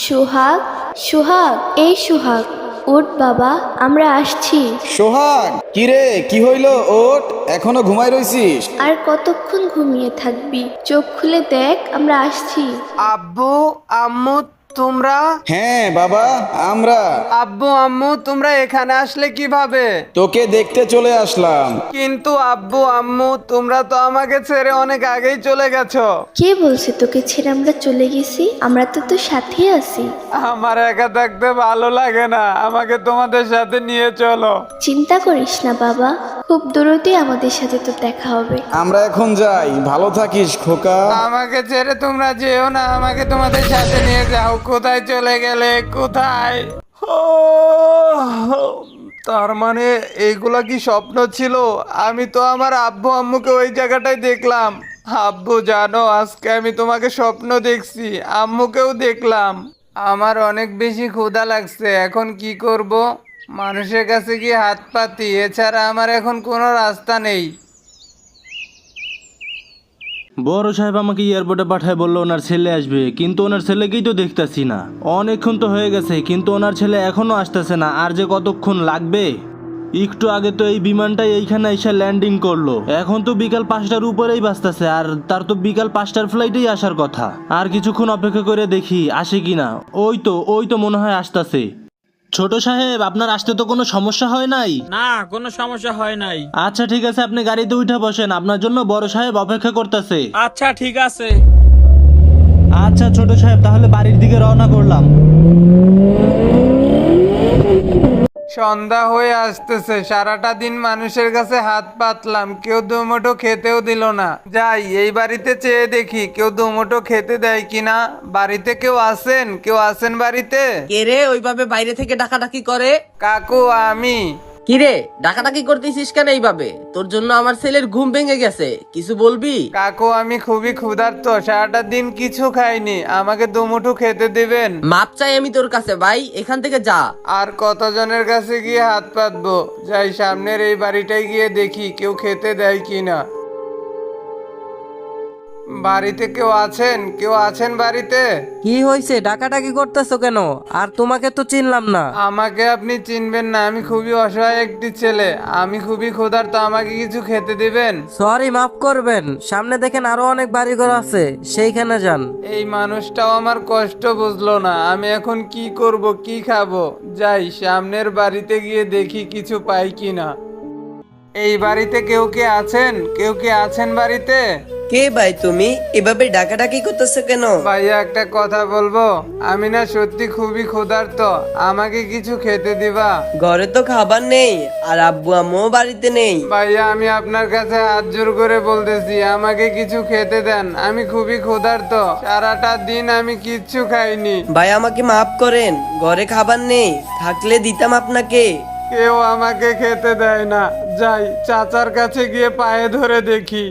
সোহাগ, সোহাগ, এই সোহাগ, ওঠ বাবা, আমরা আসছি। সোহাগ, কিরে কি হইল? ওঠ, এখনো ঘুমাই রইছিস? আর কতক্ষণ ঘুমিয়ে থাকবি? চোখ খুলে দেখ, আমরা আসছি। আব্বু আম্মু তোমরা? হ্যাঁ বাবা, আমরা। আব্বু আম্মু তোমরা এখানে আসলে কিভাবে? তোকে দেখতে চলে আসলাম। কিন্তু আব্বু আম্মু তোমরা তো আমাকে ছেড়ে অনেক আগেই চলে গেছো। কে বলছে তোকে ছেড়ে আমরা চলে গেছি? আমরা তো তোর সাথেই আছি। আমার একা থাকতে ভালো লাগে না, আমাকে তোমাদের সাথে নিয়ে চলো। চিন্তা করিস না বাবা, খুব দ্রুতই আমাদের সাথে তো দেখা হবে। আমরা এখন যাই, ভালো থাকিস খোকা। আমাকে ছেড়ে তোমরা যেও না, আমাকে তোমাদের সাথে নিয়ে যাও। কোথায় চলে গেলে? কোথায়? তার মানে এইগুলা কি স্বপ্ন ছিল? আমি তো আমার আব্বু আম্মুকে ওই জায়গাটায় দেখলাম। আব্বু জানো, আজকে আমি তোমাকে স্বপ্ন দেখছি, আম্মুকেও দেখলাম। আমার অনেক বেশি ক্ষুধা লাগছে, এখন কি করব? মানুষের কাছে গিয়ে হাত পাতি, এছাড়া আমার এখন কোনো রাস্তা নেই। বড় সাহেব আমাকে এয়ারপোর্টে পাঠায়, বললো ওনার ছেলে আসবে, কিন্তু ওনার ছেলেকেই তো দেখতাছি না। অনেকক্ষণ তো হয়ে গেছে, কিন্তু ওনার ছেলে এখনো আসতেছে না। আর যে কতক্ষণ লাগবে? একটু আগে তো এই বিমানটাই এইখানে এসে ল্যান্ডিং করলো, এখন তো বিকাল 5টার উপরেই বাজতেছে, আর তার তো বিকাল 5টার ফ্লাইটেই আসার কথা। আর কিছুক্ষণ অপেক্ষা করে দেখি আসে কিনা। ওই তো মনে হয় আসতেছে। ছোট সাহেব, আপনার আসতে তো কোনো সমস্যা হয় নাই? না, কোনো সমস্যা হয় নাই। আচ্ছা ঠিক আছে, আপনি গাড়িতে উঠে বসেন, আপনার জন্য বড় সাহেব অপেক্ষা করতেছে। আচ্ছা ঠিক আছে। আচ্ছা ছোট সাহেব, তাহলে বাড়ির দিকে রওনা করলাম। সন্ধ্যা হয়ে আসতেছে, সারাটা দিন মানুষের কাছে হাত পাতলাম, কেউ দুমুঠো খেতেও দিল না। যাই এই বাড়িতে চেয়ে দেখি কেউ দুমুঠো খেতে দেয় কিনা। বাড়িতে কেউ আছেন বাড়িতে? কে রে ওইভাবে বাইরে থেকে ডাকাডাকি করে? কাকু, আমি। কি রে ডাকাডাকি করতেছিস কেন এইভাবে? তোর জন্য আমার ছেলের ঘুম ভেঙে গেছে, কিছু বলবি? কাকু, আমি খুবই ক্ষুধার্ত, সারাটা দিন কিছু খাইনি, আমাকে দুমুঠো খেতে দিবেন? মাপ চাই আমি তোর কাছে ভাই, এখান থেকে যা। আর কতজনের কাছে গিয়ে হাত পাতবো? যাই সামনের এই বাড়িটায় গিয়ে দেখি কেউ খেতে দেয় কিনা। বাড়িতে কেউ আছেন বাড়িতে? কি হয়েছে, ডাকাডাকি করতেছো কেন? আর তোমাকে তো চিনলাম না। আমাকে আপনি চিনবেন না, আমি খুবই অসহায় একটি ছেলে, আমি খুবই ক্ষুধার্ত, আমাকে কিছু খেতে দিবেন? সরি, মাফ করবেন, সামনে দেখেন আরো অনেক বাড়িঘর আছে, সেইখানে যান। এই মানুষটাও আমার কষ্ট বুঝলো না, আমি এখন কি করব, কি খাবো? যাই সামনের বাড়িতে গিয়ে দেখি কিছু পাই কিনা। এই বাড়িতে কেউ কি আছেন বাড়িতে? কে ভাই তুমি এভাবে ডাকাডাকি করতেছো কেন? ভাইয়া, একটা কথা বলবো? আমি না সত্যি খুবই ক্ষুধার্ত, আমাকে কিছু খেতে দিবা? ঘরে তো খাবার নেই, আর আব্বু আম্মুও বাড়িতে নেই। ভাইয়া, আমি আপনার কাছে হাত জোর করে বলতেছি, আমাকে কিছু খেতে দেন, আমি খুবই ক্ষুধার্ত, সারাটা দিন আমি কিচ্ছু খাইনি। ভাই আমাকে মাফ করেন, ঘরে খাবার নেই, থাকলে দিতাম আপনাকে। কেউ আমাকে খেতে দেয় না, যাই চাচার কাছে গিয়ে পায়ে ধরে দেখি।